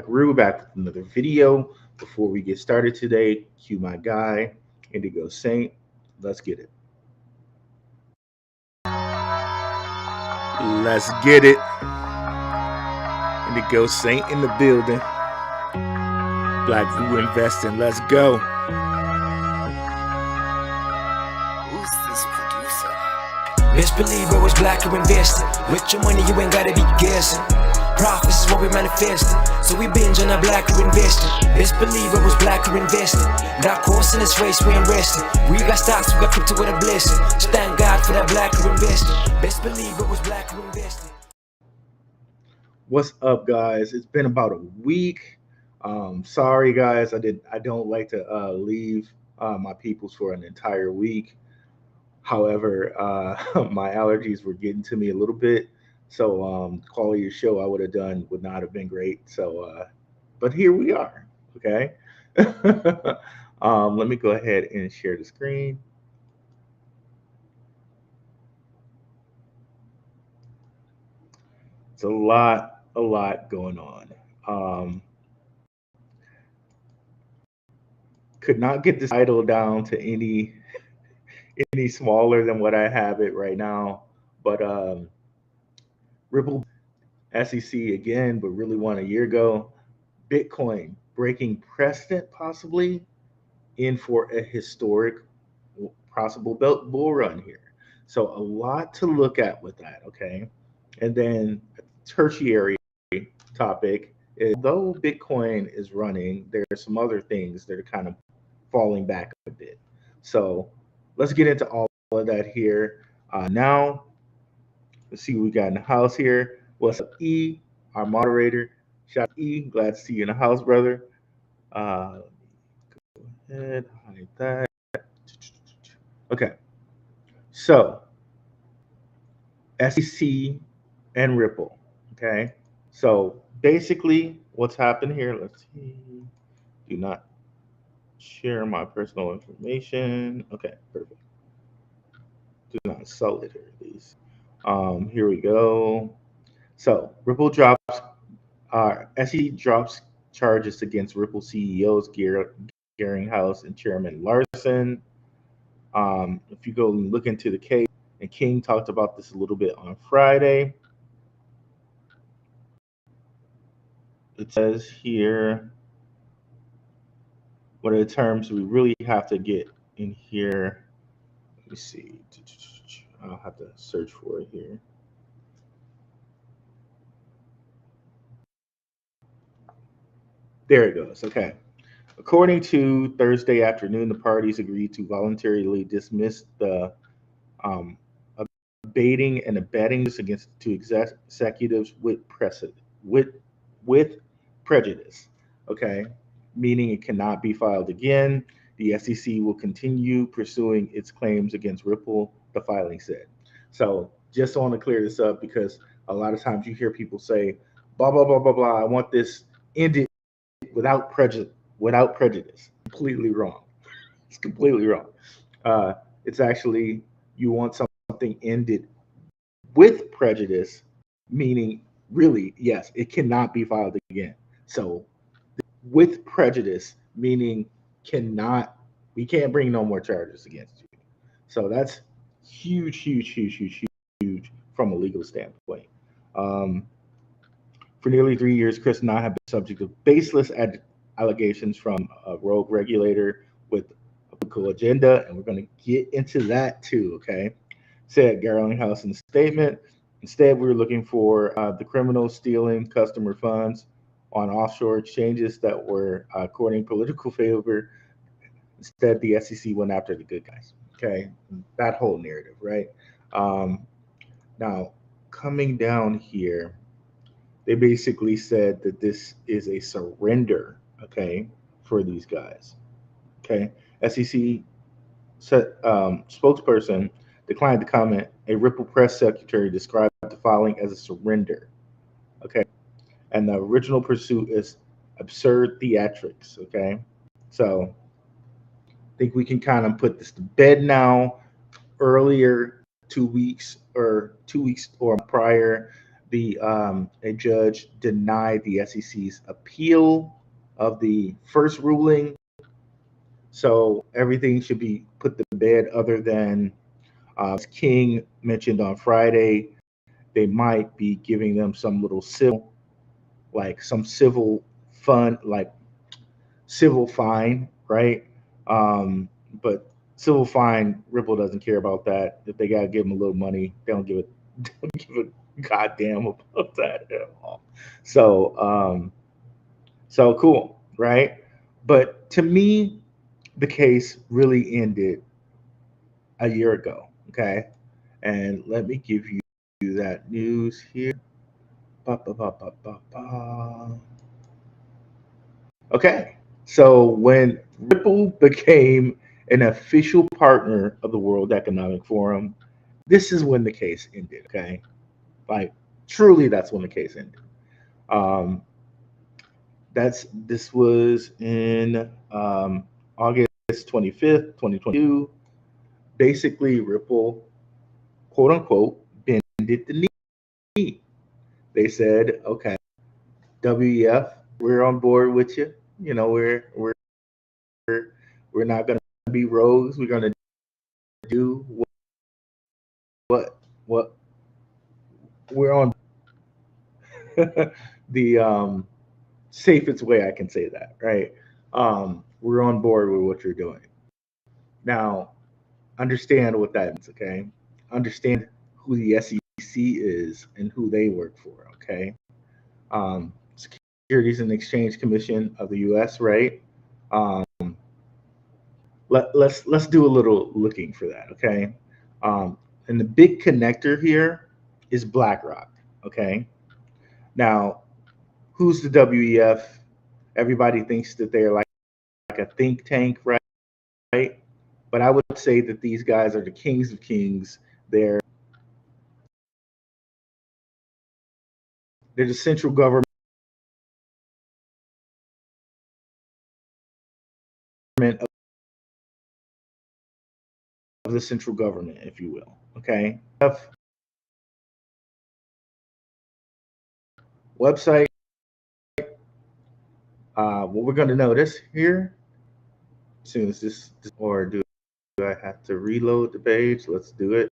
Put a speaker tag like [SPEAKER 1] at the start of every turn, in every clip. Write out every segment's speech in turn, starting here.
[SPEAKER 1] We're back with another video. Before we get started today, cue my guy, Indigo Saint. Let's get it. Let's get it. Indigo Saint in the building. Black View Investing. Let's go.
[SPEAKER 2] Who's this producer? Best believe I was black or invested. With your money, you ain't gotta be guessing. Profits is what we manifested. So we binge on our black or invested. Best believe I was black or invested. That course in this race, we ain't resting. We got stocks, we got crypto with a blessing. Just thank God for that black or invested. Best believe I was black or invested.
[SPEAKER 1] What's up, guys? It's been about a week. Sorry, guys. I don't like to leave my peoples for an entire week. However, my allergies were getting to me a little bit, so quality of show I would have done would not have been great. But here we are. Okay. Let me go ahead and share the screen. It's a lot going on. Could not get this title down to any smaller than what I have it right now. But Ripple SEC again, but really one a year ago. Bitcoin breaking precedent, possibly in for a historic possible bull run here. So a lot to look at with that. Okay, and then tertiary topic is though Bitcoin is running, there are some other things that are kind of falling back a bit. So let's get into all of that here. Now, let's see what we got in the house here. What's up, E, our moderator? Shout out E, glad to see you in the house, brother. Uh, Head, hide that. Okay, so SEC and Ripple. Okay, so basically, what's happened here? Let's see. Do not share my personal information. Okay, perfect. Do not sell it, or at least. Here we go. So Ripple drops. SEC drops charges against Ripple CEOs Gearinghouse and Chairman Larson. If you go and look into the case, and King talked about this a little bit on Friday. It says here, what are the terms we really have to get in here? Let me see. I'll have to search for it here. There it goes. Okay. According to Thursday afternoon, the parties agreed to voluntarily dismiss the um, abating and abetting against two executives with with prejudice. Okay, meaning it cannot be filed again. The SEC will continue pursuing its claims against Ripple. The filing said. So just want to clear this up because a lot of times you hear people say, blah blah blah blah blah. I want this ended without prejudice. Without prejudice. Completely wrong. It's completely wrong. It's actually you want something ended with prejudice, meaning really, yes, it cannot be filed again. So with prejudice, meaning cannot, we can't bring no more charges against you. So that's huge, huge, huge, huge, huge from a legal standpoint. Um, for nearly 3 years, Chris and I have been subject of baseless allegations from a rogue regulator with a political agenda, and we're going to get into that too, okay? Said Garlinghouse in the statement. Instead, we were looking for the criminals stealing customer funds on offshore exchanges that were courting political favor. Instead, the SEC went after the good guys. Okay, that whole narrative, right? Um, Now, coming down here, they basically said that this is a surrender, okay, for these guys. Okay, SEC spokesperson declined to comment. A Ripple press secretary described the filing as a surrender. Okay, and the original pursuit is absurd theatrics. Okay, so I think we can kind of put this to bed now. Earlier, 2 weeks or 2 weeks or prior, the a judge denied the SEC's appeal of the first ruling. So everything should be put to bed, other than as King mentioned on Friday, they might be giving them some little civil, like some civil fund, like civil fine, right? Um, but civil fine, Ripple doesn't care about that. If they gotta give them a little money, they don't give it, don't give a goddamn about that at all. So, so cool, right? But to me, the case really ended a year ago. Okay, and let me give you that news here. Ba, ba, ba, ba, ba, ba. Okay, so when Ripple became an official partner of the World Economic Forum, this is when the case ended. Okay, like truly, that's when the case ended. Um, this was in August 25th, 2022. Basically, Ripple, quote unquote, bended the knee. They said, okay, WEF, we're on board with you. You know, we're not going to be rogues. We're going to do what we're on the safest way I can say that, right? We're on board with what you're doing. Now, understand what that means, okay? Understand who the SEC is and who they work for, okay? Securities and Exchange Commission of the U.S., right? Um, let's do a little looking for that, okay? And the big connector here is BlackRock, okay? Now, who's the WEF? Everybody thinks that they're like a think tank, right? But I would say that these guys are the kings of kings. They're the central government of the central government, if you will. Okay. Website. What we're going to notice here, as soon as or do I have to reload the page? Let's do it.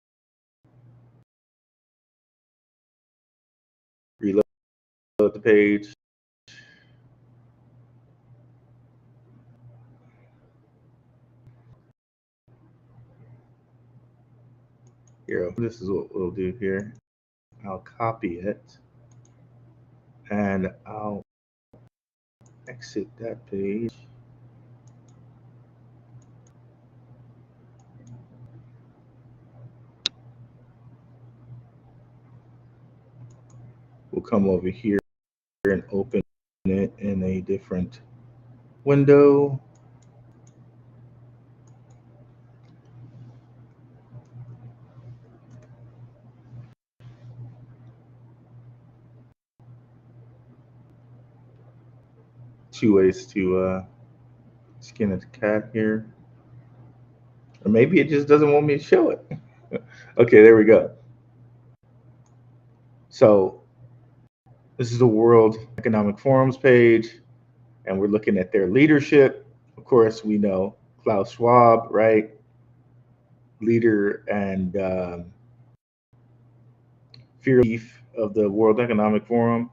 [SPEAKER 1] Reload the page. Here, this is what we'll do here. I'll copy it and I'll exit that page. We'll come over here and open it in a different window. Two ways to skin a cat here. Or maybe it just doesn't want me to show it. Okay, there we go. So this is the World Economic Forum's page, and we're looking at their leadership. Of course, we know Klaus Schwab, right? Leader and fear chief of the World Economic Forum.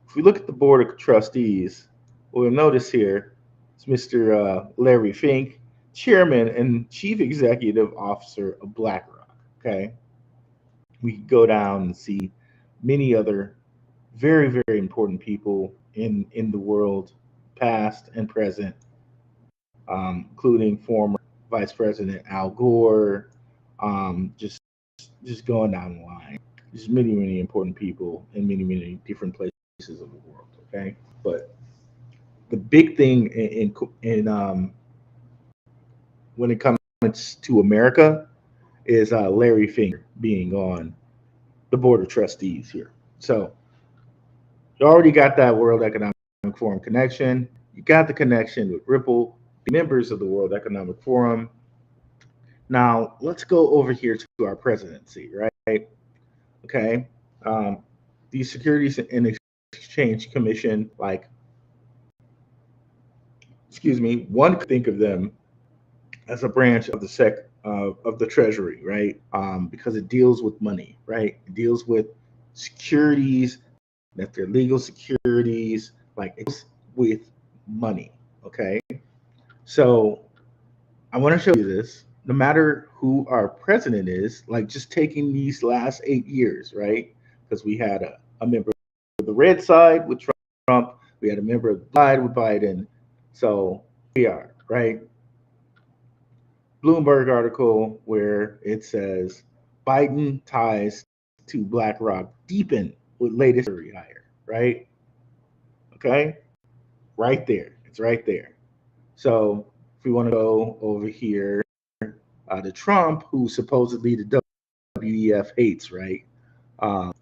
[SPEAKER 1] If we look at the board of trustees, what we'll notice here is Mr. Larry Fink, chairman and chief executive officer of BlackRock. Okay, we can go down and see many other very, very important people in the world, past and present, including former Vice President Al Gore. Just going down the line. There's many, many important people in many, many different places of the world. Okay, but the big thing in when it comes to America is Larry Finger being on the board of trustees here. So you already got that World Economic Forum connection. You got the connection with Ripple, the members of the World Economic Forum. Now let's go over here to our presidency, right? Okay. Um, the Securities and Exchange Commission, like, excuse me, one could think of them as a branch of the of the Treasury, right? Because it deals with money, right? It deals with securities, that they're legal securities, like it's with money. Okay, so I want to show you this. No matter who our president is, like just taking these last 8 years, right? Because we had a member of the red side with Trump, we had a member of the side with Biden. So we are, right? Bloomberg article where it says Biden ties to BlackRock deepen with latest hire, right? Okay, right there. It's right there. So if we want to go over here to Trump, who supposedly the WEF hates, right? Um,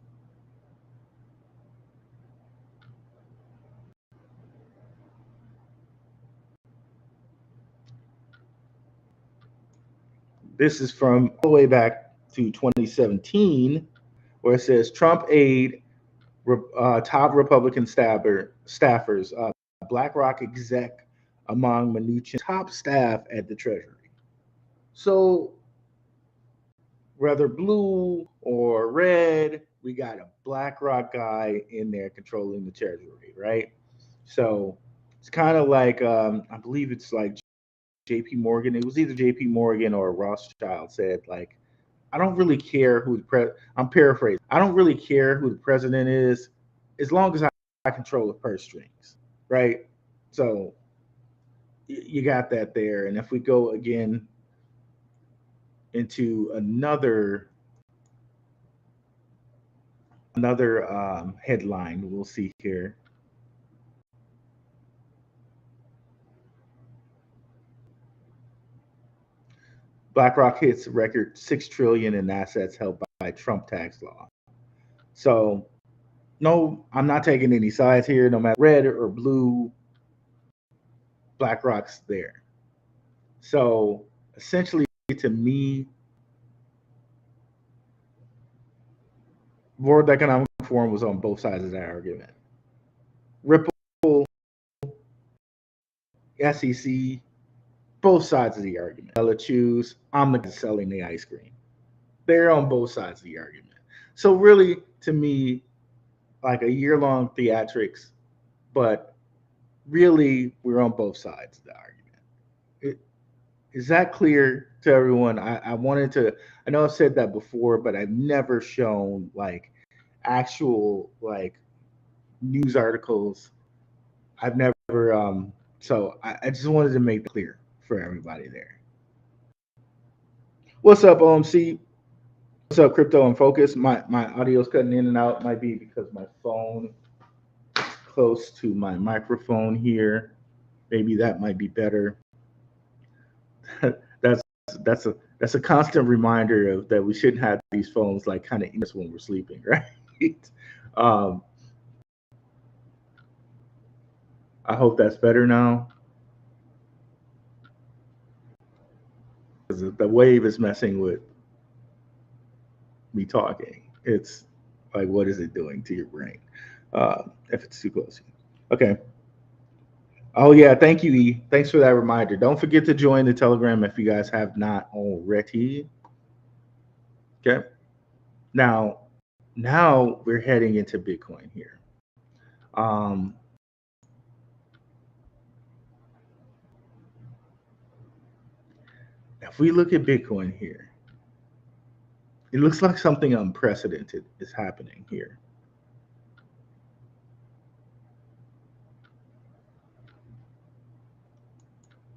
[SPEAKER 1] this is from all the way back to 2017, where it says Trump aid top Republican staffers, BlackRock exec among Mnuchin's top staff at the Treasury. So whether blue or red, we got a BlackRock guy in there controlling the Treasury, right? So it's kind of like I believe it's like J.P. Morgan. It was either J.P. Morgan or Rothschild said like, I don't really care who I'm paraphrasing. I don't really care who the president is, as long as I control the purse strings, right? So you got that there. And if we go again into another headline, we'll see here. BlackRock hits record 6 trillion in assets held by Trump tax law. So no, I'm not taking any sides here. No matter red or blue, BlackRock's there. So essentially, to me, World Economic Forum was on both sides of that argument. Ripple, SEC, both sides of the argument. Ella choose, I'm the guy selling the ice cream. They're on both sides of the argument. So really, to me, like a year-long theatrics, but really, we're on both sides of the argument. Is that clear to everyone? I wanted to. I know I've said that before, but I've never shown like actual like news articles. I've never. So I just wanted to make that clear for everybody there. What's up, OMC? What's up, Crypto and Focus? My audio's cutting in and out. Might be because my phone is close to my microphone here. Maybe that might be better. that's that's a constant reminder of that we shouldn't have these phones like kind of in us when we're sleeping, right? um, I hope that's better now. Because the wave is messing with me talking. It's like, what is it doing to your brain if it's too close? Okay. Oh yeah, thank you, E. Thanks for that reminder. Don't forget to join the Telegram if you guys have not already. Okay. Now, now we're heading into Bitcoin here. Um, if we look at Bitcoin here, it looks like something unprecedented is happening here.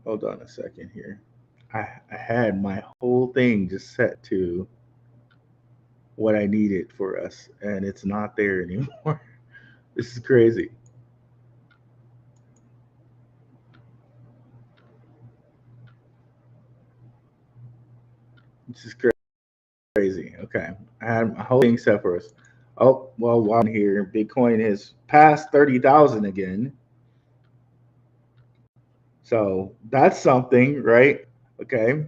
[SPEAKER 1] Hold on a second here. I had my whole thing just set to what I needed for us, and it's not there anymore. This is crazy. This is crazy. Okay. I had my whole thing set for us. Oh, well, while I'm here, Bitcoin has passed 30,000 again. So that's something, right? Okay.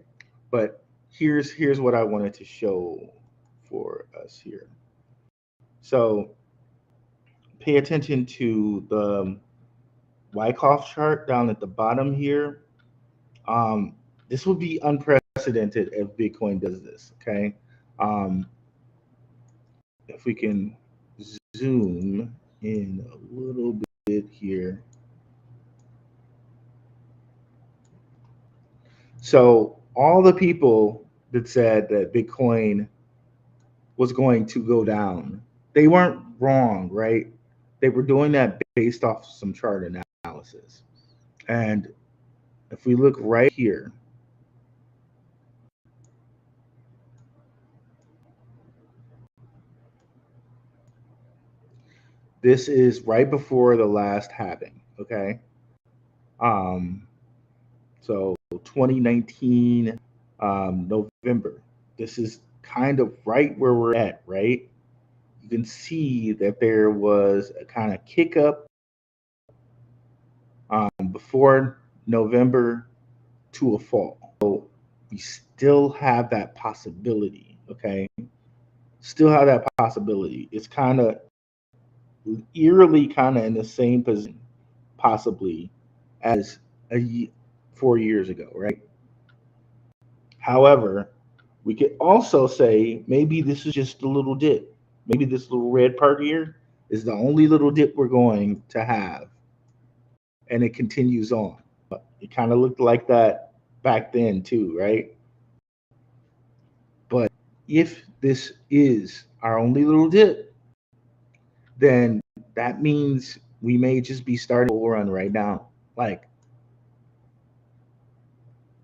[SPEAKER 1] But here's what I wanted to show for us here. So pay attention to the Wyckoff chart down at the bottom here. Um, this would be unprecedented if Bitcoin does this. Okay, um, if we can zoom in a little bit here. So all the people that said that Bitcoin was going to go down, they weren't wrong, right? They were doing that based off some chart analysis. And if we look right here, this is right before the last halving, okay? Um, so 2019 November. This is kind of right where we're at, right? You can see that there was a kind of kick up before November to a fall. So we still have that possibility, okay? Still have that possibility. It's kind of eerily kind of in the same position, possibly, as 4 years ago, right? However, we could also say maybe this is just a little dip. Maybe this little red part here is the only little dip we're going to have, and it continues on. It kind of looked like that back then too, right? But if this is our only little dip, then that means we may just be starting a bull run right now, like,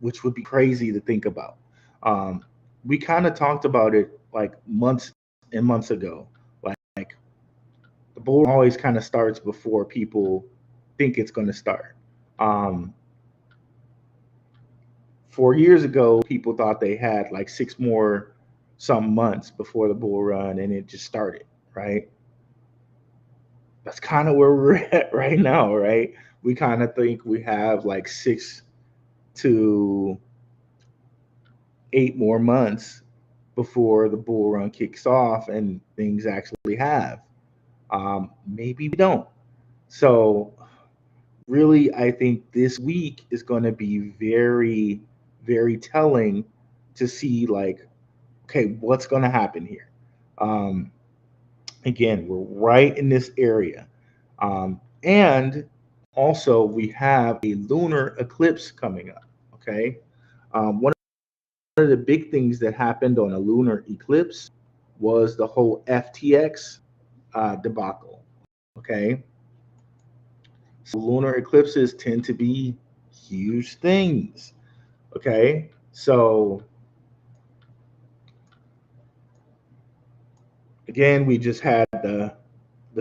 [SPEAKER 1] which would be crazy to think about. Um, we kind of talked about it like months and months ago. Like the bull run always kind of starts before people think it's going to start. Um, 4 years ago, people thought they had like six more some months before the bull run, and it just started, right? That's kind of where we're at right now, right? We kind of think we have like 6 to 8 more months before the bull run kicks off and things actually have. Maybe we don't. So, really, I think this week is going to be very, very telling to see, like, okay, what's going to happen here? Um, Again, we're right in this area. And also, we have a lunar eclipse coming up. Okay. One of the big things that happened on a lunar eclipse was the whole FTX debacle. Okay. So, lunar eclipses tend to be huge things. Okay. So, again, we just had the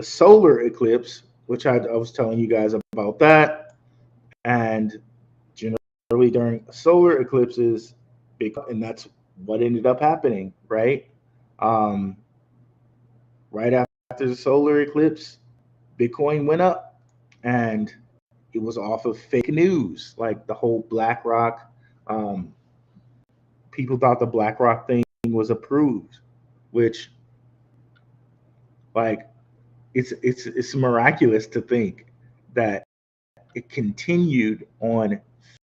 [SPEAKER 1] solar eclipse, which I was telling you guys about that. And generally during solar eclipses, and that's what ended up happening, right? Um, right after the solar eclipse, Bitcoin went up, and it was off of fake news, like the whole BlackRock. Um, People thought the BlackRock thing was approved, which, like, it's miraculous to think that it continued on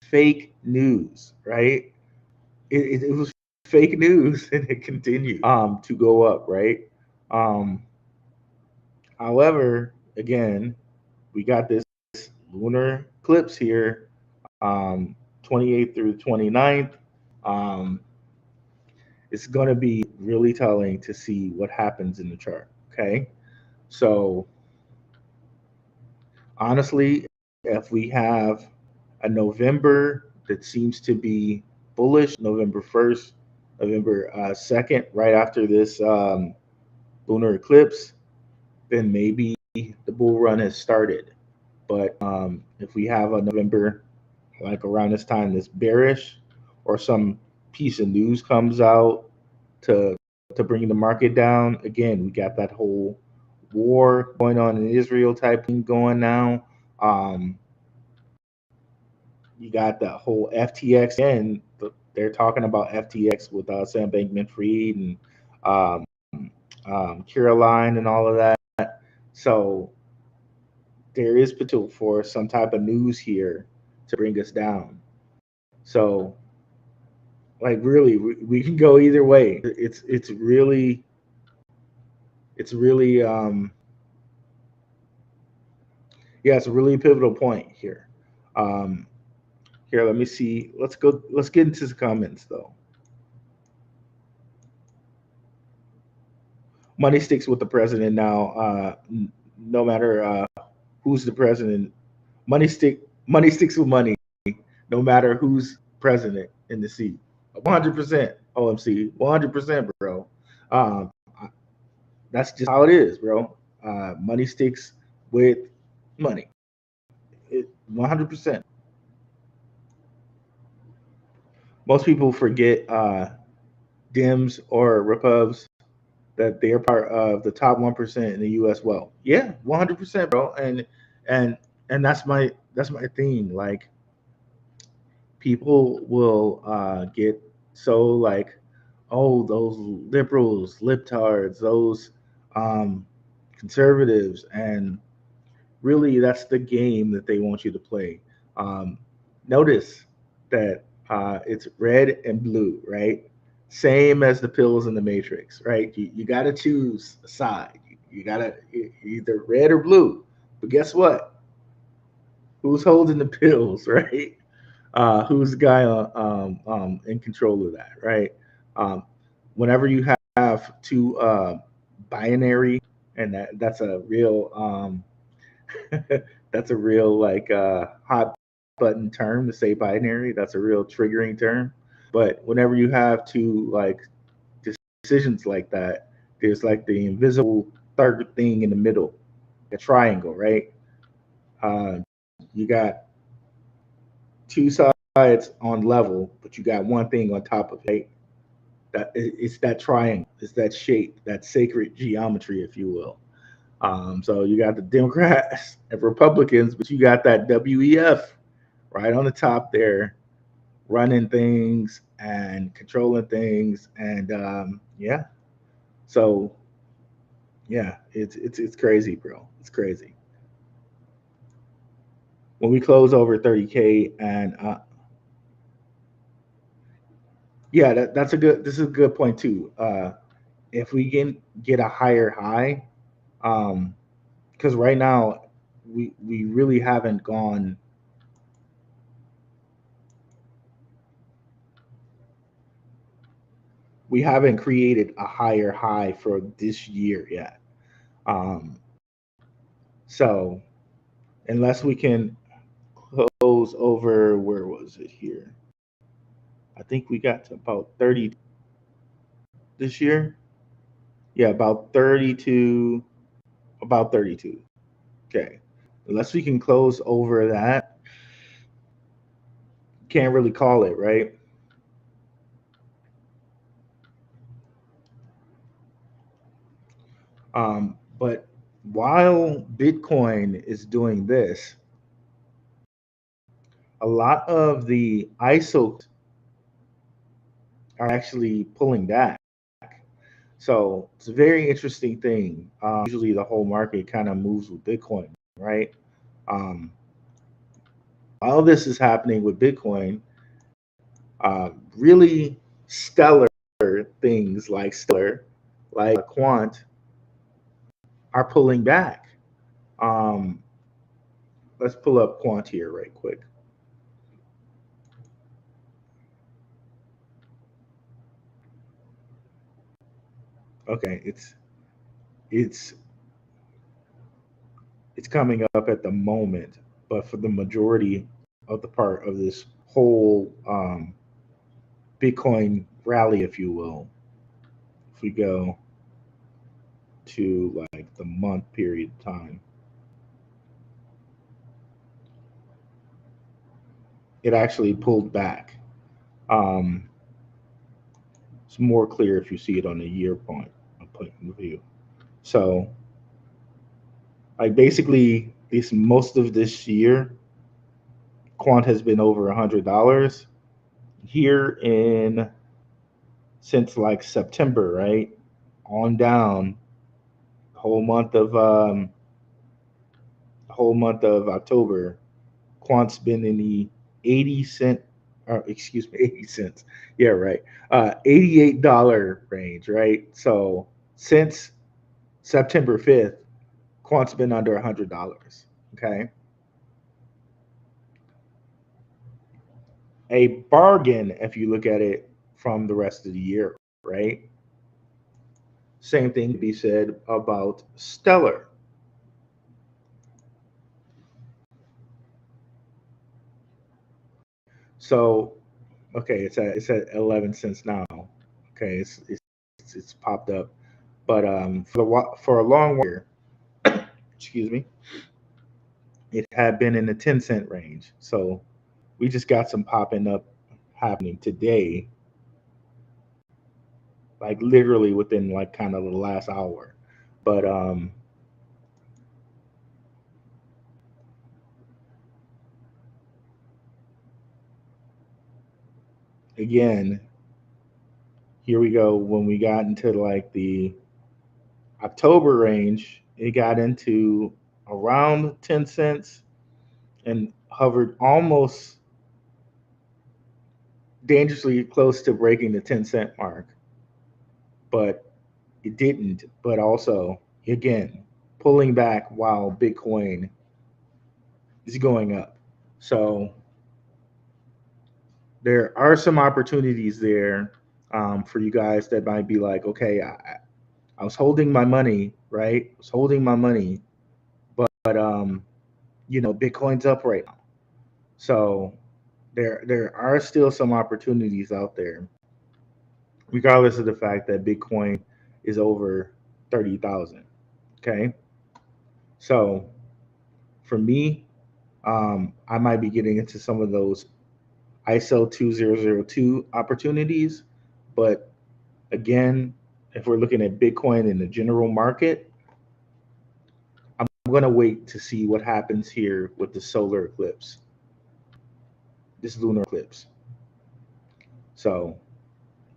[SPEAKER 1] fake news, right? It was fake news and it continued to go up, right? Um, However, again, we got this lunar eclipse here, 28th through 29th. Um, it's going to be really telling to see what happens in the chart. Okay. So, honestly, if we have a November that seems to be bullish, November 1st, November 2nd, right after this lunar eclipse, then maybe the bull run has started. But if we have a November, like around this time, that's bearish, or some piece of news comes out to bring the market down, again, we got that whole war going on in Israel type thing going now. Um, you got the whole FTX, and they're talking about FTX with Sam Bankman-Fried and um, Caroline and all of that. So there is potential for some type of news here to bring us down. So, like, really, we can go either way. It's really yeah, it's a really pivotal point here. Um, Here, let me see. Let's get into the comments though. Money sticks with the president now. No matter who's the president, money sticks with money, no matter who's president in the seat. 100% OMC, 100%, bro. Um, that's just how it is, bro. Money sticks with money. 100%. Most people forget Dems or Repubs that they're part of the top 1% in the U.S. Well, yeah, 100%, bro. And and that's my thing. Like, people will get so like, oh, those liberals, libtards, those um, conservatives, and really that's the game that they want you to play. Um, Notice that it's red and blue, right? Same as the pills in the matrix, right? You got to choose a side. You got to either red or blue. But guess what? Who's holding the pills, right? Who's the guy in control of that, right? Um, Whenever you have two binary, and that's a real that's a real like hot button term to say binary. That's a real triggering term. But whenever you have two like decisions like that, there's like the invisible third thing in the middle, a triangle, right? Uh, you got two sides on level, but you got one thing on top of it. Right? It's that triangle, it's that shape, that sacred geometry, if you will. So you got the Democrats and Republicans, but you got that WEF right on the top there, running things and controlling things, and yeah. So yeah, it's crazy, bro. It's crazy. When we close over 30K, and yeah, that's a good. This is a good point too. If we can get a higher high, um, because right now we really haven't gone. We haven't created a higher high for this year yet. Um, so unless we can close over, where was it here? I think we got to about 30 this year. Yeah, about 32, about 32. Okay. Unless we can close over that, can't really call it, right? But while Bitcoin is doing this, a lot of the ISO are actually pulling back. So it's a very interesting thing. Usually the whole market kind of moves with Bitcoin, right? Um, all this is happening with Bitcoin. Really stellar things like Stellar, like Quant, are pulling back. Um, let's pull up Quant here right quick. Okay, it's it's coming up at the moment, but for the majority of the part of this whole Bitcoin rally, if you will, if we go to like the month period of time, it actually pulled back. Um, it's more clear if you see it on the year point of view. So, like basically, this most of this year, Quant has been over $100 here in since like September, right? On down, whole month of whole month of October, quant's been in the 80 cent, or excuse me, 80 cents. Yeah, right. $88 range, right? So since September 5th, quant's been under $100. Okay. A bargain if you look at it from the rest of the year, right? Same thing to be said about Stellar. So, okay, it's at 11 cents now. Okay, it's popped up, but for a long while, excuse me, it had been in the 10-cent range. So we just got some popping up happening today, like literally within like kind of the last hour. But again, here we go. When we got into like the October range, it got into around 10 cents and hovered almost dangerously close to breaking the 10-cent mark, but it didn't. But also, again, pulling back while Bitcoin is going up. So there are some opportunities there for you guys that might be like, okay, I was holding my money, right? I was holding my money, but Bitcoin's up right now. So there are still some opportunities out there, regardless of the fact that Bitcoin is over 30,000. Okay, so for me, I might be getting into some of those ISO 2002 opportunities, but again, if we're looking at Bitcoin in the general market, I'm going to wait to see what happens here with the solar eclipse, this lunar eclipse. So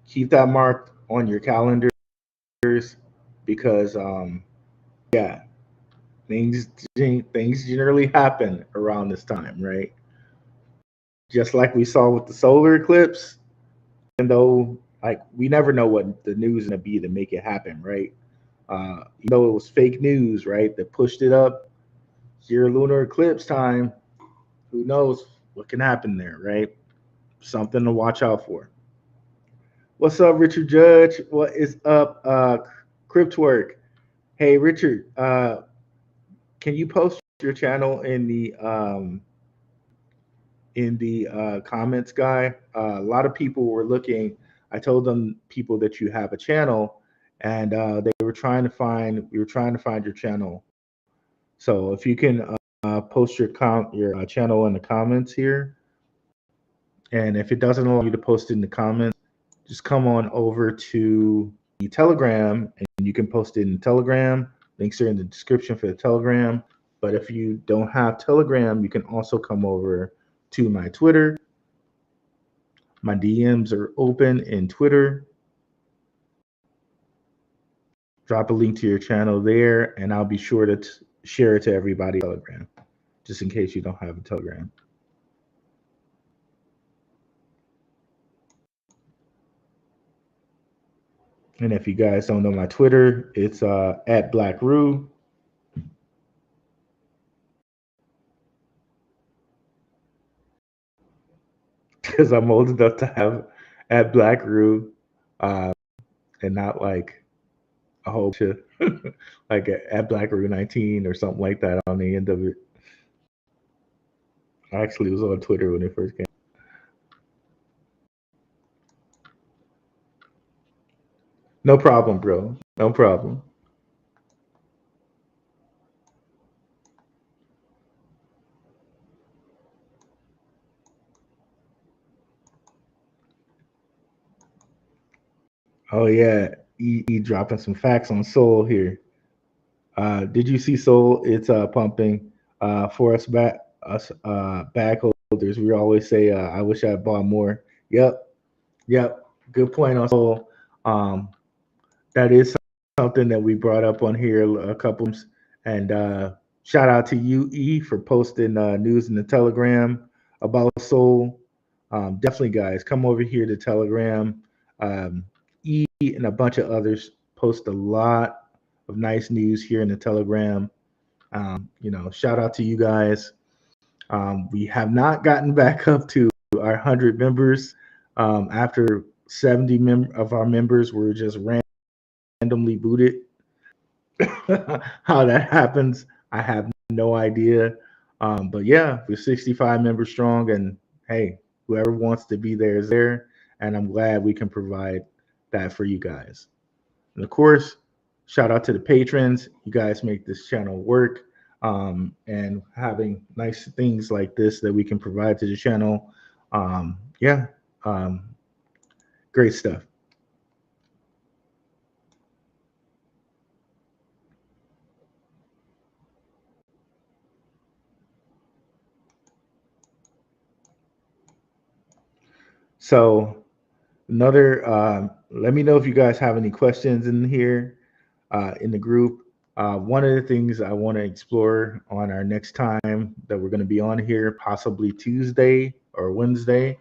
[SPEAKER 1] keep that marked on your calendars because yeah, things things generally happen around this time, right? Just like we saw with the solar eclipse, even though like we never know what the news is gonna be to make it happen, right? It was fake news, right, that pushed it up. Your lunar eclipse time, who knows what can happen there, right? Something to watch out for. What's up, Richard Judge? What is up, Cryptwork? Hey, Richard, can you post your channel in the comments, guy? A lot of people were looking. I told them people that you have a channel, and they were trying to find. We were trying to find your channel. So if you can post your channel in the comments here, and if it doesn't allow you to post it in the comments, just come on over to the Telegram, and you can post it in Telegram. Links are in the description for the Telegram. But if you don't have Telegram, you can also come over to my Twitter. My DMs are open in Twitter. Drop a link to your channel there, and I'll be sure to share it to everybody on Telegram, just in case you don't have a Telegram. And if you guys don't know my Twitter, it's at Black Rue. Because I'm old enough to have at Black Rue, uh, and not like a whole bunch of like at Black Rue 19 or something like that on the end of it. I actually was on Twitter when it first came. No problem, bro. No problem. Oh yeah, dropping some facts on Soul here. Did you see Soul? It's pumping for us bag holders. We always say, "I wish I bought more." Yep, yep. Good point on Soul. Um, that is something that we brought up on here a couple times, and Shout out to UE for posting news in the Telegram about Soul. Definitely, guys, come over here to Telegram. E and a bunch of others post a lot of nice news here in the Telegram. Shout out to you guys. We have not gotten back up to our 100 members. After 70 of our members were just randomly booted. How that happens, I have no idea. But yeah, we're 65 members strong, and hey, whoever wants to be there is there, and I'm glad we can provide that for you guys. And of course, shout out to the patrons. You guys make this channel work, and having nice things like this that we can provide to the channel. Yeah, um, great stuff. So let me know if you guys have any questions in here in the group. One of the things I want to explore on our next time that we're going to be on here, possibly Tuesday or Wednesday,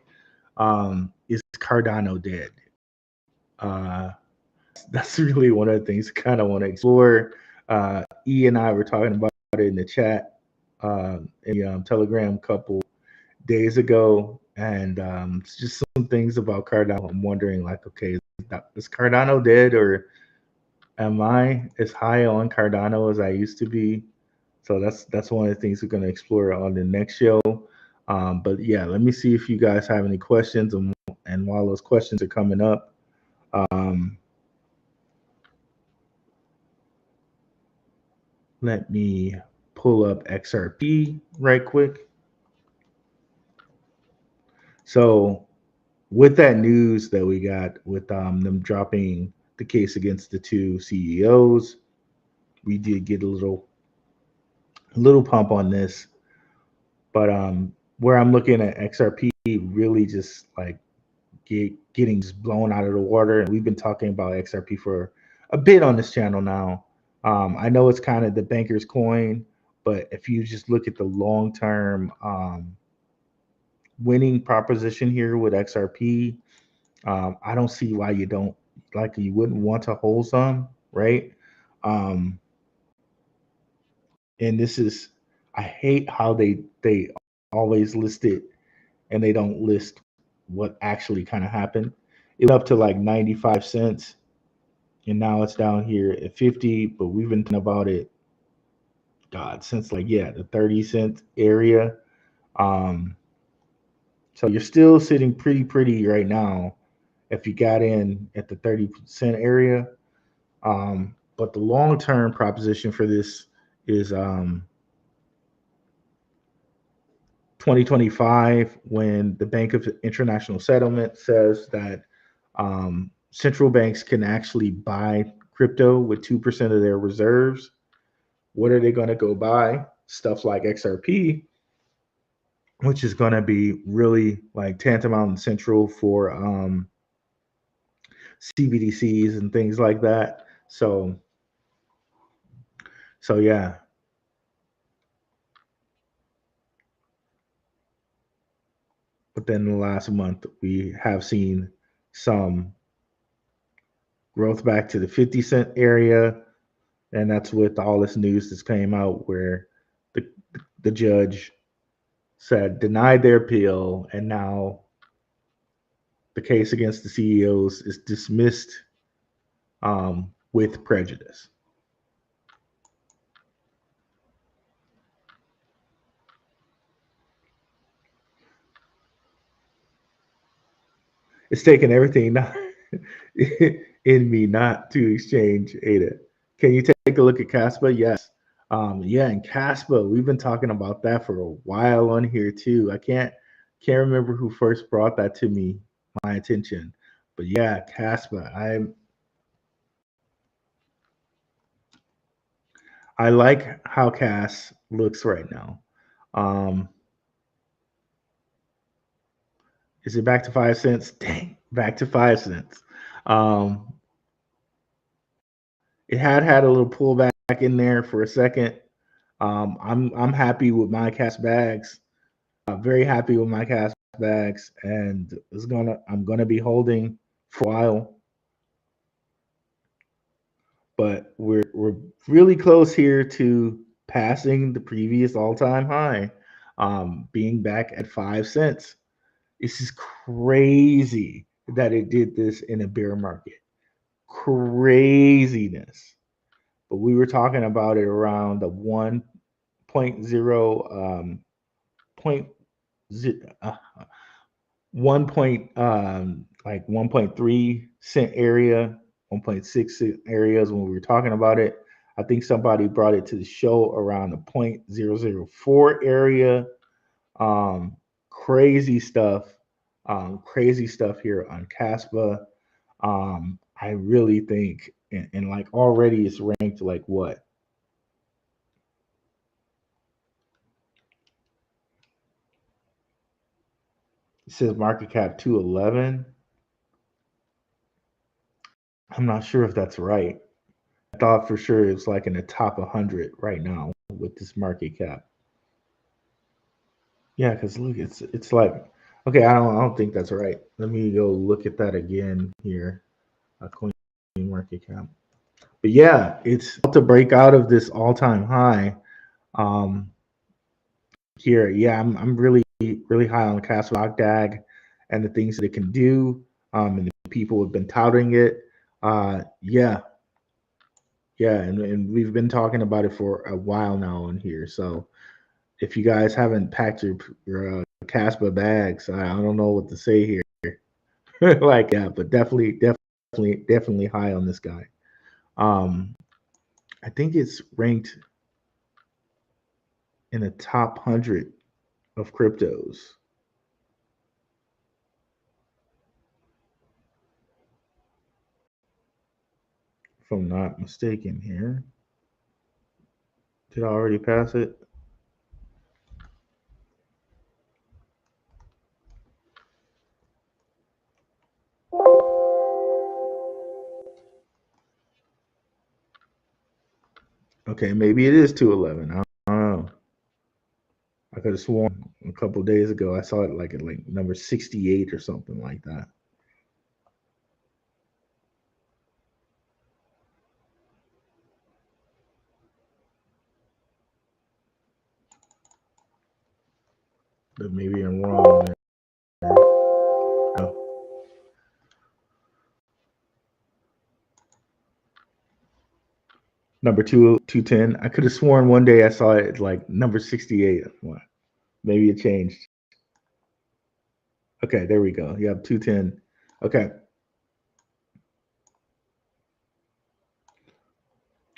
[SPEAKER 1] is Cardano dead? Uh, that's really one of the things I kind of want to explore. E and I were talking about it in the chat in the Telegram couple days ago, and it's just some things about Cardano. I'm wondering, like, okay, is Cardano dead, or am I as high on Cardano as I used to be? So that's one of the things we're going to explore on the next show. But yeah, let me see if you guys have any questions, and while those questions are coming up, um, let me pull up XRP right quick. So with that news that we got with them dropping the case against the two CEOs, we did get a little pump on this. But where I'm looking at XRP really just like getting just blown out of the water, and we've been talking about XRP for a bit on this channel now. I know it's kind of the banker's coin, but if you just look at the long term winning proposition here with XRP, I don't see why you wouldn't want to hold some, right? Um, and this is, I hate how they always list it and they don't list what actually kind of happened. It went up to like 95 cents, and now it's down here at 50, but we've been talking about it, God, since like, yeah, the 30 cent area. Um, so you're still sitting pretty right now if you got in at the 30% area. But the long term proposition for this is 2025, when the Bank of International Settlement says that central banks can actually buy crypto with 2% of their reserves. What are they going to go buy? Stuff like XRP, which is going to be really like tantamount and central for CBDCs and things like that. So yeah. But then in the last month, we have seen some growth back to the 50 cent area, and that's with all this news that's came out where the judge said denied their appeal, and now the case against the CEOs is dismissed with prejudice. It's taken everything in me not to exchange ADA. Can you take a look at Caspa? Yes. Yeah, and Caspa, we've been talking about that for a while on here too. I can't remember who first brought that to my attention. But yeah, Caspa. I like how Cas looks right now. Um, is it back to 5 cents? Dang, back to 5 cents. Um, it had a little pullback in there for a second, I'm happy with my cash bags. Very happy with my cash bags, and I'm gonna be holding for a while. But we're really close here to passing the previous all-time high, being back at 5 cents. This is crazy that it did this in a bear market. Craziness. But we were talking about it around the 1.0 point zero, 1.3 cent area, 1.6 cent areas when we were talking about it. I think somebody brought it to the show around the 0.004 area. Um, crazy stuff. Crazy stuff here on Caspa. I really think, and like already it's ranked like what? It says market cap 211. I'm not sure if that's right. I thought for sure it's like in the top 100 right now with this market cap. Yeah, because look, it's like okay, I don't think that's right. Let me go look at that again here. Coin market cap. But yeah, it's about to break out of this all-time high. Um, here, yeah, I'm really high on Castle Dag and the things that it can do. And the people have been touting it. Yeah, yeah, and we've been talking about it for a while now on here. So if you guys haven't packed your Caspa bags, I don't know what to say here. Like yeah, but definitely high on this guy. Um, I think it's ranked in the top 100 of cryptos, if I'm not mistaken. Here, did I already pass it? Okay, maybe it is 211. I don't know. I could have sworn a couple days ago I saw it like at like number 68 or something like that. But maybe I'm wrong there. Oh, number 210. I could have sworn one day I saw it at like number 68. Well, maybe it changed. Okay, there we go. You have 210. Okay.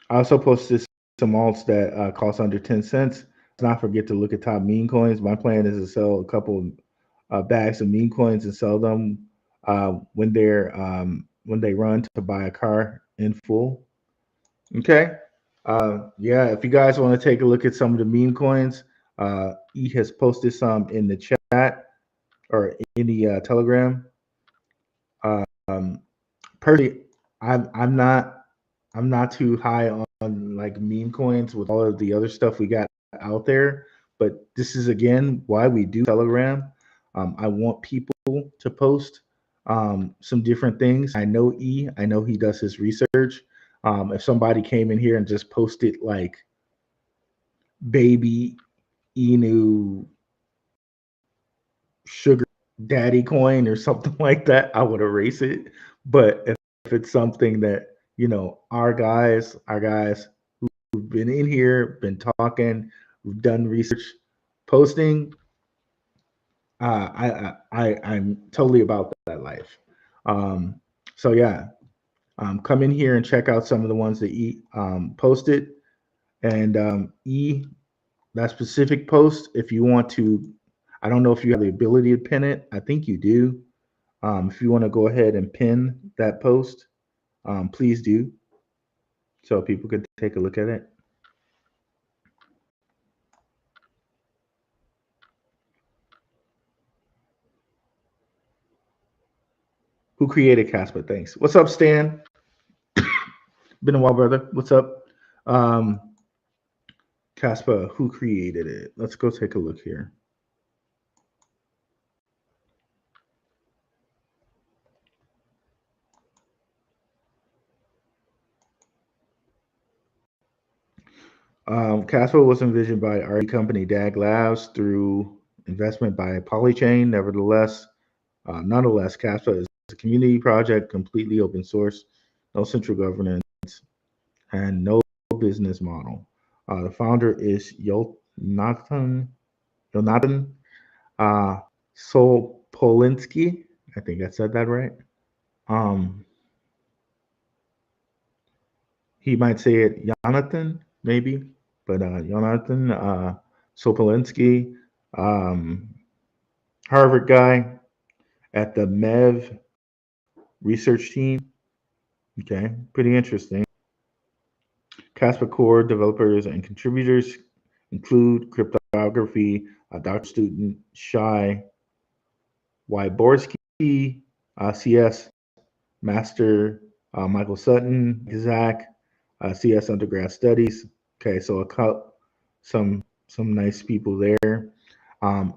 [SPEAKER 1] I also posted some alts that cost under 10 cents. Let's not forget to look at top meme coins. My plan is to sell a couple bags of meme coins and sell them when they run to buy a car in full. Okay. Yeah, if you guys want to take a look at some of the meme coins, E has posted some in the chat or in the Telegram. Um, Personally, I'm not too high on like meme coins with all of the other stuff we got out there. But this is again why we do Telegram. I want people to post some different things. I know E. I know he does his research. If somebody came in here and just posted like baby Inu sugar daddy coin or something like that, I would erase it. But if it's something that our guys who've been in here, been talking, who've done research, posting, I'm totally about that life. Um, so yeah, come in here and check out some of the ones that E posted, and E that specific post. If you want to, I don't know if you have the ability to pin it. I think you do. If you want to go ahead and pin that post, please do, so people can take a look at it. Who created Casper? Thanks. What's up, Stan? Been a while, brother. What's up? Um, Caspa, who created it? Let's go take a look here. Caspa was envisioned by R&D company DAG Labs through investment by Polychain. Nonetheless, Caspa is a community project, completely open source, no central governance, and no business model. The founder is Jonathan uh, Sopolinsky. I think I said that right. Um, he might say it Jonathan, maybe, but Jonathan Sopolinsky, um, Harvard guy at the MEV research team. Okay, pretty interesting. Casper core developers and contributors include cryptography, Dr. Student Shai Wyborski, CS Master Michael Sutton, Zach, CS Undergrad Studies. Okay, so some nice people there. I'm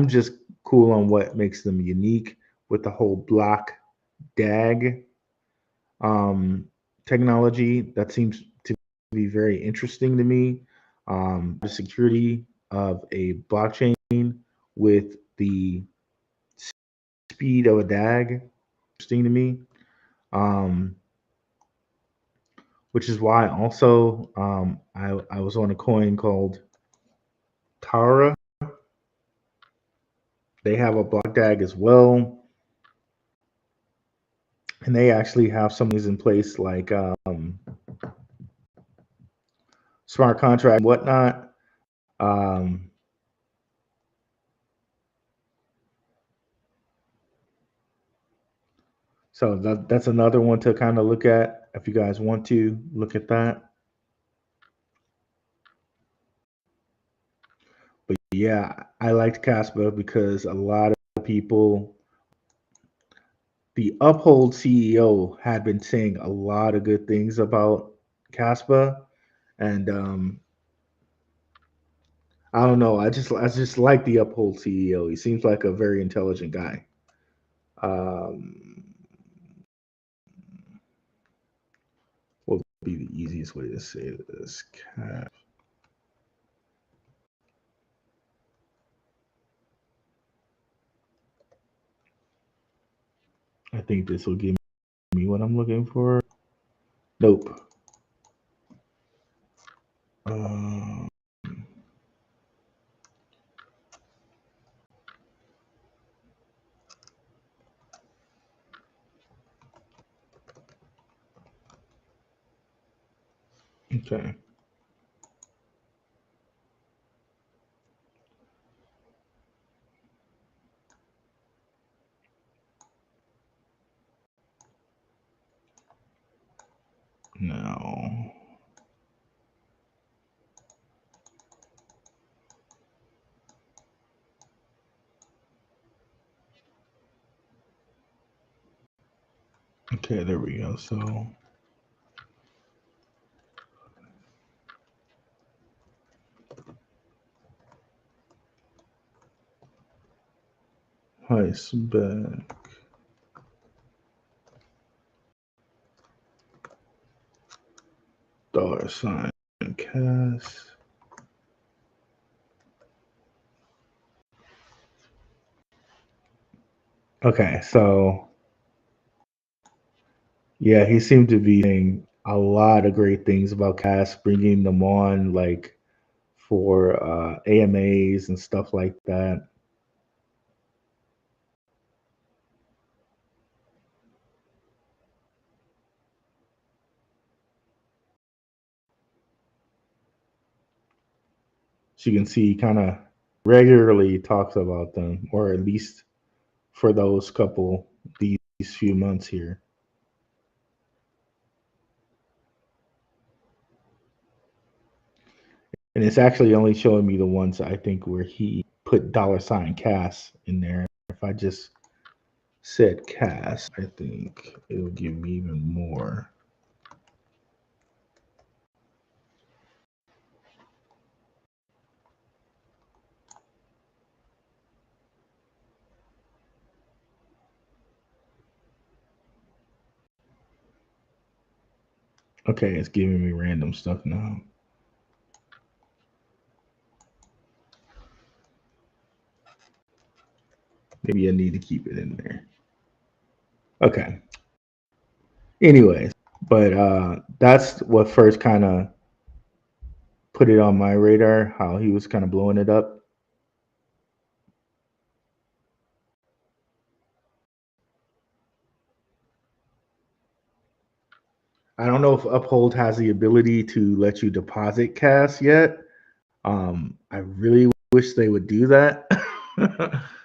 [SPEAKER 1] just cool on what makes them unique with the whole block DAG um, technology. That seems to be very interesting to me. The security of a blockchain with the speed of a DAG, interesting to me. Um, which is why also I was on a coin called Tara. They have a block DAG as well, and they actually have some things in place like smart contract and whatnot. Um, so that's another one to kind of look at if you guys want to look at that. But yeah, I liked Caspa because a lot of people, the Uphold CEO had been saying a lot of good things about Caspa, and I don't know. I just like the Uphold CEO. He seems like a very intelligent guy. Um, what would be the easiest way to say this? I think this will give me what I'm looking for. Nope. Um, okay. Now, okay, there we go. So, Heisberg $sign Cass. Okay, so yeah, he seemed to be saying a lot of great things about Cass, bringing them on like for AMAs and stuff like that. So you can see, kind of regularly talks about them, or at least for those couple these few months here. And it's actually only showing me the ones I think where he put $ Cass in there. If I just said Cass, I think it'll give me even more. Okay, it's giving me random stuff now. Maybe I need to keep it in there. Okay. Anyways, but that's what first kind of put it on my radar, how he was kind of blowing it up. I don't know if Uphold has the ability to let you deposit cash yet. I really wish they would do that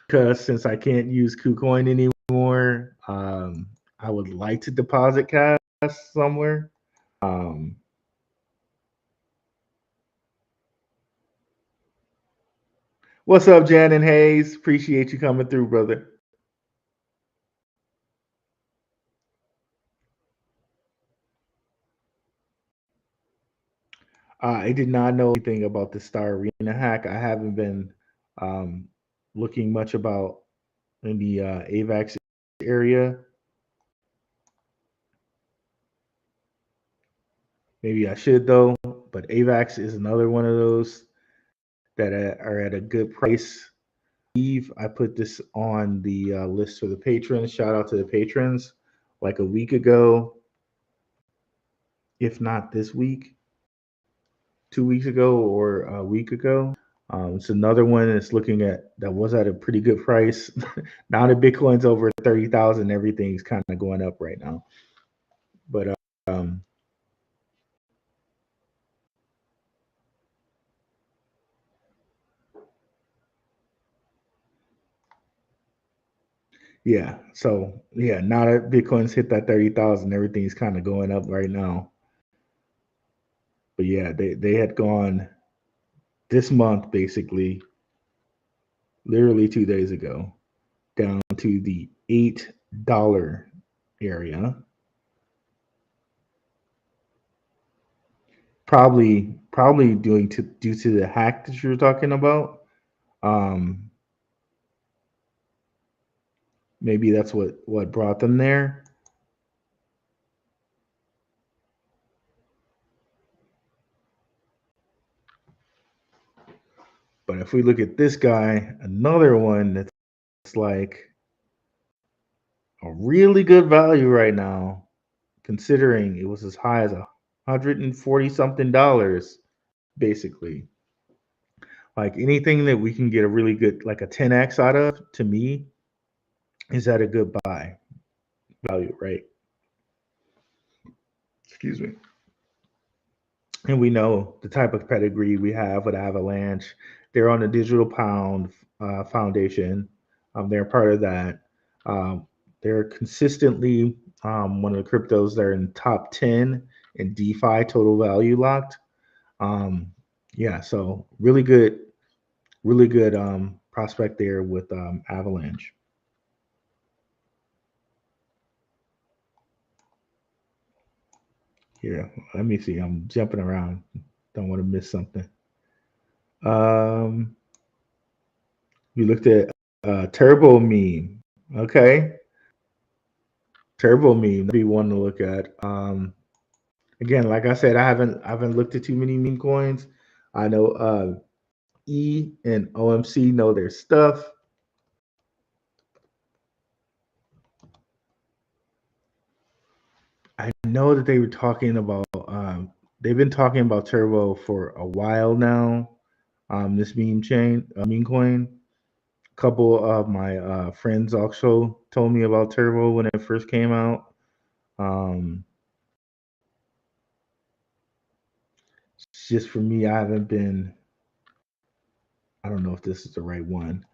[SPEAKER 1] because since I can't use KuCoin anymore, I would like to deposit cash somewhere. Um, what's up, Jan and Hayes? Appreciate you coming through, brother. I did not know anything about the Star Arena hack. I haven't been um, looking much about in the AVAX area. Maybe I should though. But AVAX is another one of those that are at a good price. Eve, I put this on the list for the patrons. Shout out to the patrons. Like a week ago, if not this week, 2 weeks ago or a week ago. It's another one that's looking at that was at a pretty good price. Now that Bitcoin's over 30,000, everything's kind of going up right now. But yeah, so yeah, now that Bitcoin's hit that 30,000, everything's kind of going up right now. But yeah, they had gone this month basically, literally 2 days ago, down to the $8 area. Probably due to the hack that you're talking about. Um, Maybe that's what brought them there. But if we look at this guy, another one that's like a really good value right now, considering it was as high as 140 something dollars, basically. Like anything that we can get a really good, like a 10x out of, to me, is at a good buy value, right? Excuse me. And we know the type of pedigree we have with Avalanche. They're on the Digital Pound Foundation. They're part of that. Um, they're consistently one of the cryptos that are in top 10 in DeFi total value locked. Um, yeah, so really good prospect there with Avalanche. Here, let me see. I'm jumping around. Don't want to miss something. Um, we looked at Turbo Meme. Okay, Turbo Meme. That'd be one to look at. Again, like I said, I haven't looked at too many meme coins. I know E and OMC know their stuff. I know that they were talking about. They've been talking about Turbo for a while now. This meme chain, meme coin. A couple of my friends also told me about Turbo when it first came out. Um, it's just for me, I haven't been. I don't know if this is the right one.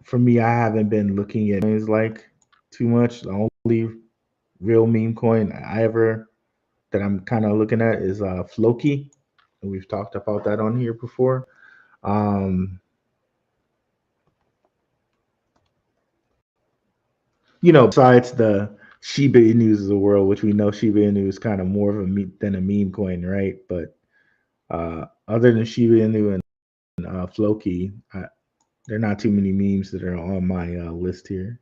[SPEAKER 1] For me, I haven't been looking at coins like too much. The only real meme coin I ever that I'm kind of looking at is Floki. We've talked about that on here before. Um, besides the Shiba Inus of the world, which we know Shiba Inu is kind of more of a than a meme coin, right? But other than Shiba Inu and Floki, there are not too many memes that are on my list here.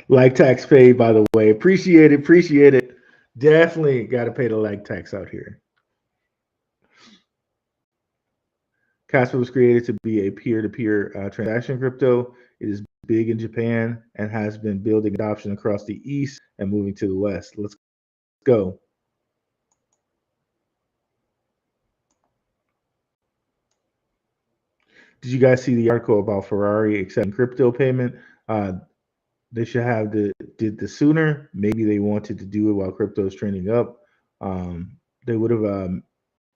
[SPEAKER 1] Lag tax paid, by the way. Appreciate it. Appreciate it. Definitely got to pay the lag tax out here. Casper was created to be a peer-to-peer transaction crypto. It is big in Japan and has been building adoption across the East and moving to the West. Let's go. Did you guys see the article about Ferrari accepting crypto payment? Uh, they should have did the sooner. Maybe they wanted to do it while crypto is trending up. They would have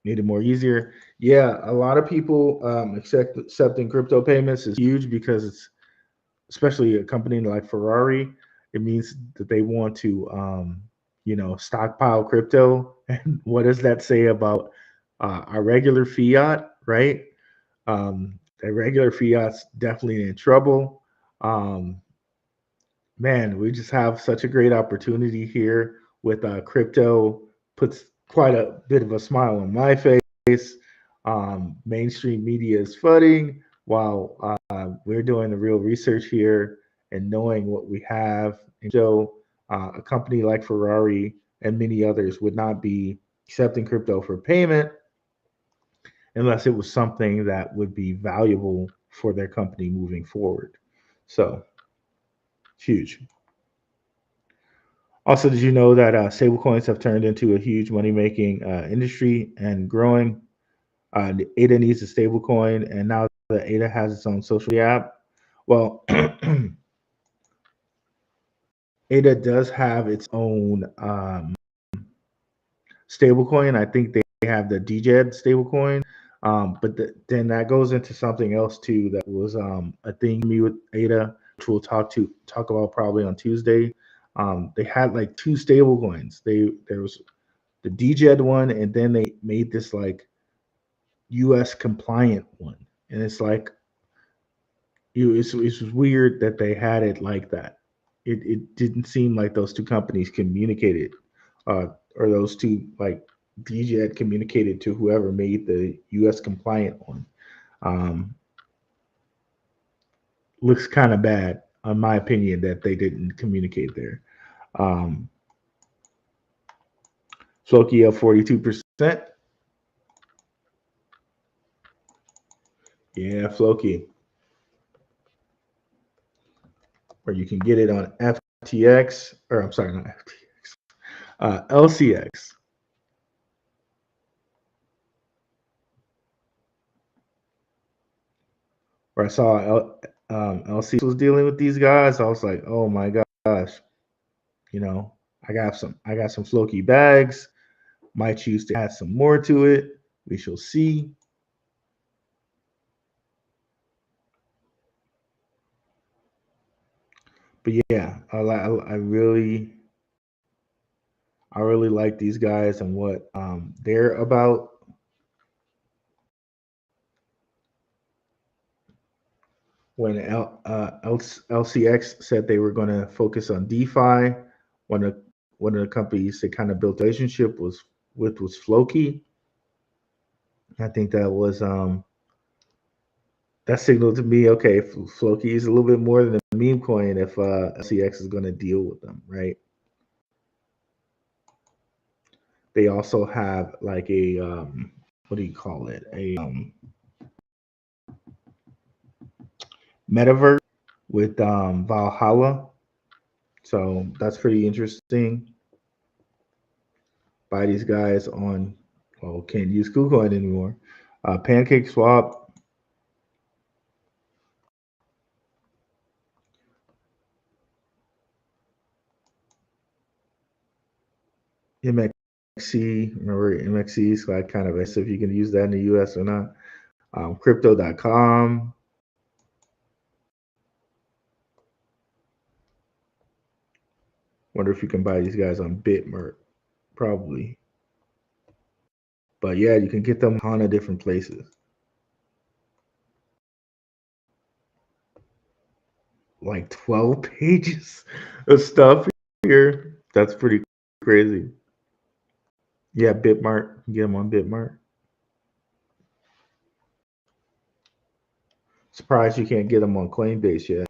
[SPEAKER 1] made it more easier. Yeah, a lot of people accepting crypto payments is huge because it's especially a company like Ferrari. It means that they want to stockpile crypto. And what does that say about our regular fiat, right? The regular fiat's definitely in trouble. Um, Man, we just have such a great opportunity here with crypto. Puts quite a bit of a smile on my face. Mainstream media is flooding while we're doing the real research here and knowing what we have. And so, a company like Ferrari and many others would not be accepting crypto for payment unless it was something that would be valuable for their company moving forward. So, it's huge. Also, did you know that stablecoins have turned into a huge money making industry and growing? The ADA needs a stablecoin, and now that ADA has its own social media app, well, ADA does have its own stablecoin. I think they have the DJED stablecoin, but then that goes into something else too that was a thing me with ADA, which we'll talk about probably on Tuesday. They had like two stablecoins. There was the DJED one, and then they made this like US compliant one. And it's like it's weird that they had it like that. It didn't seem like those two companies communicated, or those two like DJED communicated to whoever made the US compliant one. Um, Looks kind of bad, in my opinion, that they didn't communicate there. Um, Floki up 42%. Yeah, Floki, or you can get it on FTX, or I'm sorry, not FTX, LCX. Where I saw LC was dealing with these guys. I was like, oh my gosh, you know, I got some Floki bags. Might choose to add some more to it. We shall see. But yeah, I really like these guys and what they're about. When LCX said they were going to focus on DeFi, one of one of the companies they kind of built a relationship was Floki. I think that signaled to me, okay, Floki is a little bit more than a meme coin if LCX is going to deal with them, right? They also have like a what do you call it? A metaverse with Valhalla. So that's pretty interesting. Buy these guys on, well, can't use KuCoin anymore. Pancake Swap, MXC. Remember MXC is like kind of if you can use that in the US or not. Crypto.com. Wonder if you can buy these guys on Bitmert. Probably. But yeah, you can get them a ton of different places. Like 12 pages of stuff here. That's pretty crazy. Yeah, Bitmart. Get them on Bitmart. Surprised you can't get them on Coinbase yet.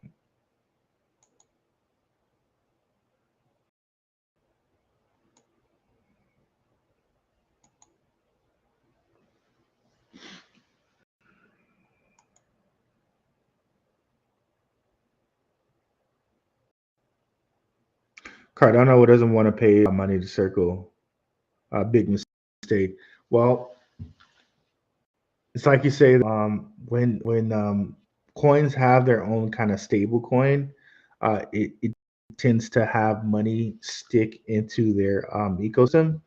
[SPEAKER 1] Cardano doesn't want to pay money to Circle. Big mistake. Well, it's like you say, when coins have their own kind of stable coin, it tends to have money stick into their ecosystem.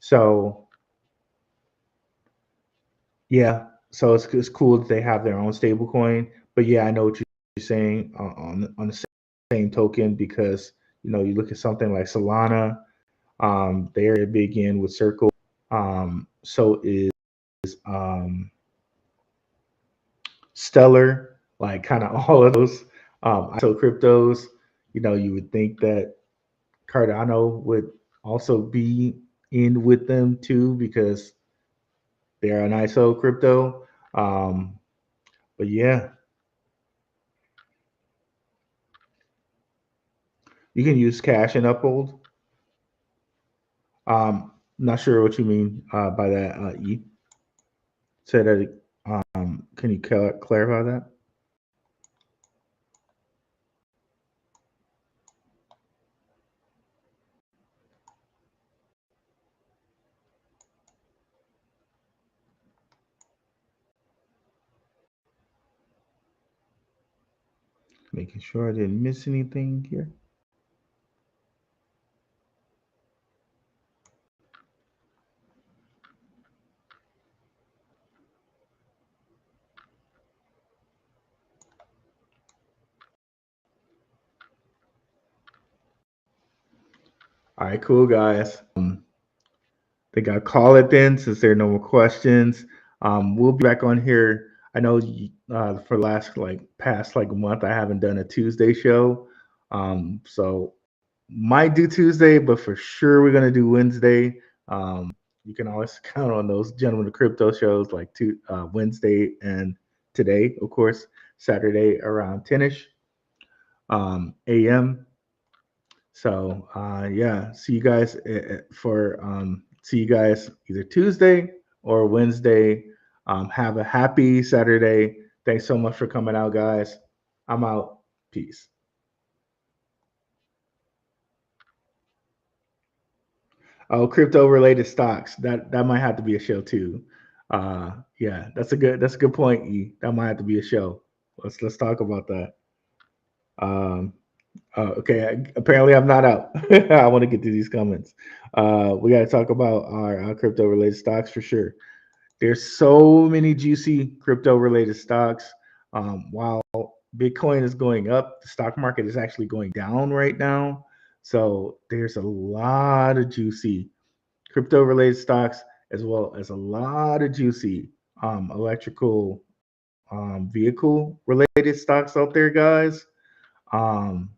[SPEAKER 1] So yeah, so it's cool that they have their own stable coin. But yeah, I know what you're saying on the same token, because you look at something like Solana, they're big in with Circle. So is um, Stellar, like kind of all of those ISO cryptos. You would think that Cardano would also be in with them too, because they're an ISO crypto. Um, but yeah, you can use cash and uphold. Not sure what you mean by that. You said that. Can you clarify that? Making sure I didn't miss anything here. All right, cool guys. Think I'll call it then, since there are no more questions. We'll be back on here. I know for last past like a month, I haven't done a Tuesday show. So might do Tuesday, but for sure we're gonna do Wednesday. You can always count on those gentlemen of crypto shows like Wednesday and today, of course, Saturday around 10ish a.m. So yeah, see you guys either Tuesday or Wednesday. Have a happy Saturday. Thanks so much for coming out, guys. I'm out. Peace. Oh, crypto related stocks. That might have to be a show too. Yeah, that's a good point, E. That might have to be a show. Let's talk about that. Um, okay, apparently I'm not out. I want to get to these comments. We got to talk about our crypto related stocks for sure. There's so many juicy crypto related stocks. While Bitcoin is going up, the stock market is actually going down right now. So there's a lot of juicy crypto related stocks, as well as a lot of juicy electrical vehicle related stocks out there, guys. Um,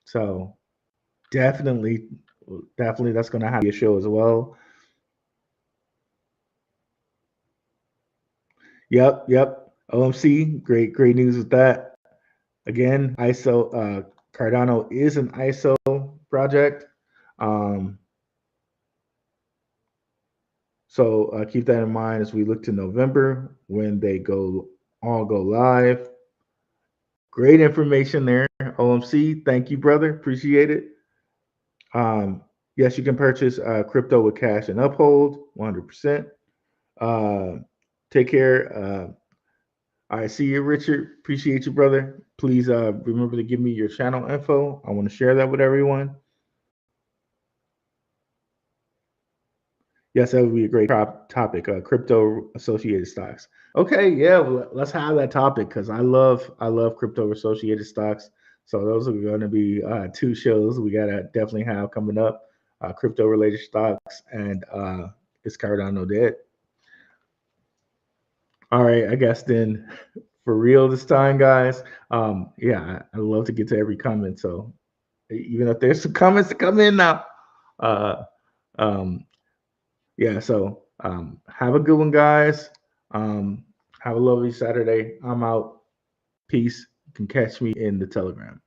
[SPEAKER 1] so definitely, definitely that's going to have to be a show as well. Yep. OMC, great news with that. Again, ISO Cardano is an ISO project. Um, so keep that in mind as we look to November when they go live. Great information there, OMC. Thank you, brother. Appreciate it. Um, yes, you can purchase crypto with cash and uphold 100%. Uh, take care. All right, see you, Richard. Appreciate you, brother. Please remember to give me your channel info. I want to share that with everyone. Yes, that would be a great topic. Crypto associated stocks. Okay, yeah, well, let's have that topic because I love crypto associated stocks. So those are going to be two shows we gotta definitely have coming up. Crypto related stocks and is Cardano dead? All right, I guess then for real this time, guys. Yeah, I love to get to every comment. So even if there's some comments to come in now, uh, um, yeah. So have a good one, guys. Um, have a lovely Saturday. I'm out. Peace. You can catch me in the Telegram.